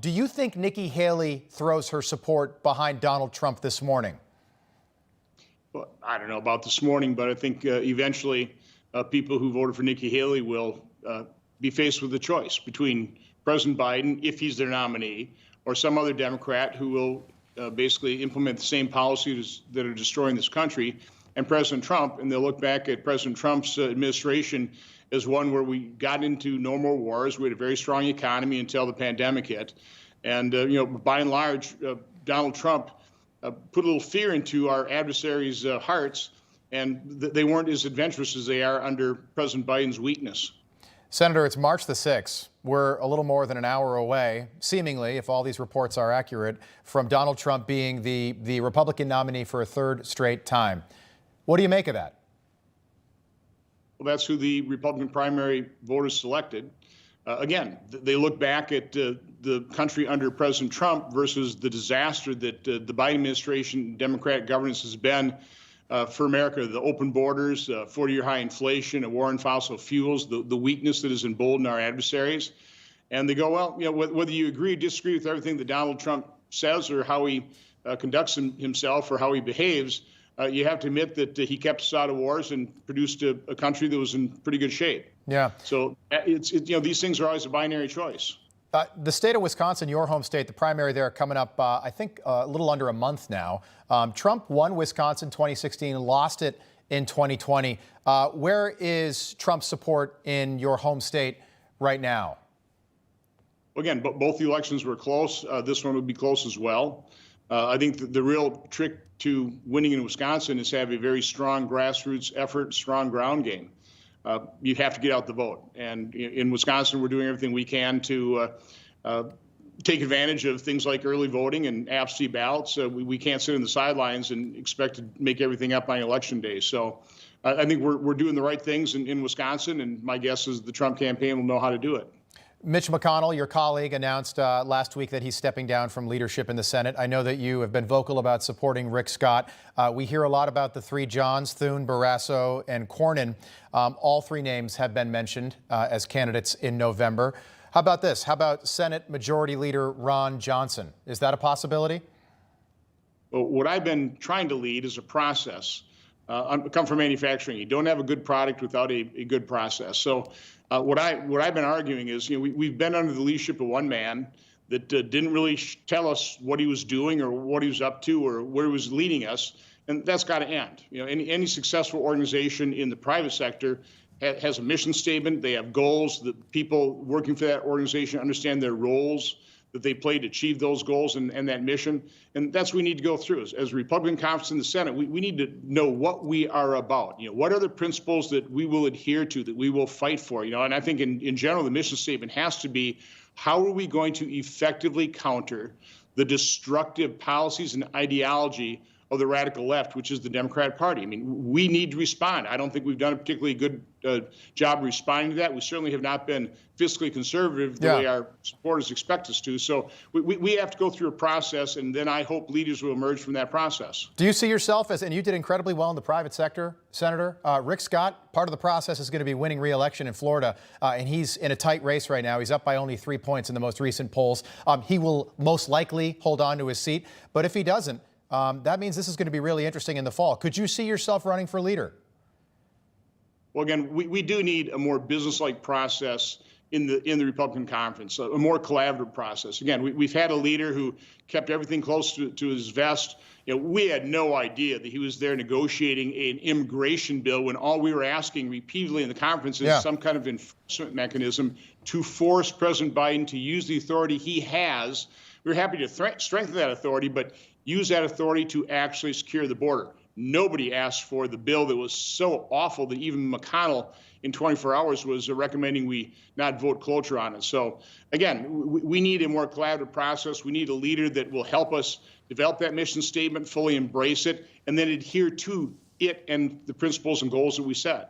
Do you think Nikki Haley throws her support behind Donald Trump this morning? Well, I don't know about this morning, but I think eventually people who voted for Nikki Haley will be faced with a choice between President Biden, if he's their nominee, or some other Democrat who will basically implement the same policies that are destroying this country, and President Trump. And they'll look back at President Trump's administration as one where we got into no more wars. We had a very strong economy until the pandemic hit. And, by and large, Donald Trump put a little fear into our adversaries' hearts, and they weren't as adventurous as they are under President Biden's weakness. Senator, it's March the 6th. We're a little more than an hour away, seemingly, if all these reports are accurate, from Donald Trump being the Republican nominee for a third straight time. What do you make of that? Well, that's who the Republican primary voters selected. Again, they look back at the country under President Trump versus the disaster that the Biden administration, Democratic governance has been for America. The open borders, 40-year high inflation, a war on fossil fuels, the weakness that has emboldened our adversaries. And they go, well, whether you agree or disagree with everything that Donald Trump says or how he conducts himself or how he behaves, you have to admit that he kept us out of wars and produced a country that was in pretty good shape. Yeah. So these things are always a binary choice. The state of Wisconsin, your home state, the primary there coming up, I think, a little under a month now. Trump won Wisconsin 2016, lost it in 2020. Where is Trump's support in your home state right now? Again, both the elections were close. This one would be close as well. I think the real trick to winning in Wisconsin is to have a very strong grassroots effort, strong ground game. You have to get out the vote. And in Wisconsin, we're doing everything we can to take advantage of things like early voting and absentee ballots. We can't sit on the sidelines and expect to make everything up on election day. So I think we're doing the right things in Wisconsin, and my guess is the Trump campaign will know how to do it. Mitch McConnell, your colleague, announced last week that he's stepping down from leadership in the Senate. I know that you have been vocal about supporting Rick Scott. We hear a lot about the three Johns, Thune, Barrasso, and Cornyn. All three names have been mentioned as candidates in November. How about this? How about Senate Majority Leader Ron Johnson? Is that a possibility? Well, what I've been trying to lead is a process. I come from manufacturing. You don't have a good product without a good process. So what I've been arguing is, we've been under the leadership of one man that didn't really tell us what he was doing or what he was up to or where he was leading us, and that's got to end. Any successful organization in the private sector has a mission statement. They have goals. That people working for that organization understand their roles that they play to achieve those goals and that mission. And that's what we need to go through. As Republican conference in the Senate, we need to know what we are about. What are the principles that we will adhere to, that we will fight for? And I think in general, the mission statement has to be, how are we going to effectively counter the destructive policies and ideology of the radical left, which is the Democratic Party? I mean, we need to respond. I don't think we've done a particularly good job responding to that. We certainly have not been fiscally conservative the way our supporters expect us to. So we have to go through a process, and then I hope leaders will emerge from that process. Do you see yourself as, and you did incredibly well in the private sector, Senator, Rick Scott, part of the process is going to be winning re-election in Florida, and he's in a tight race right now. He's up by only 3 points in the most recent polls. He will most likely hold on to his seat, but if he doesn't, that means this is going to be really interesting in the fall. Could you see yourself running for leader? Well, again, we do need a more business-like process in the Republican conference, a more collaborative process. Again, we've had a leader who kept everything close to his vest. We had no idea that he was there negotiating an immigration bill when all we were asking repeatedly in the conference is some kind of enforcement mechanism to force President Biden to use the authority he has. We're happy to strengthen that authority, but use that authority to actually secure the border. Nobody asked for the bill that was so awful that even McConnell in 24 hours was recommending we not vote cloture on it. So again, we need a more collaborative process. We need a leader that will help us develop that mission statement, fully embrace it, and then adhere to it and the principles and goals that we set.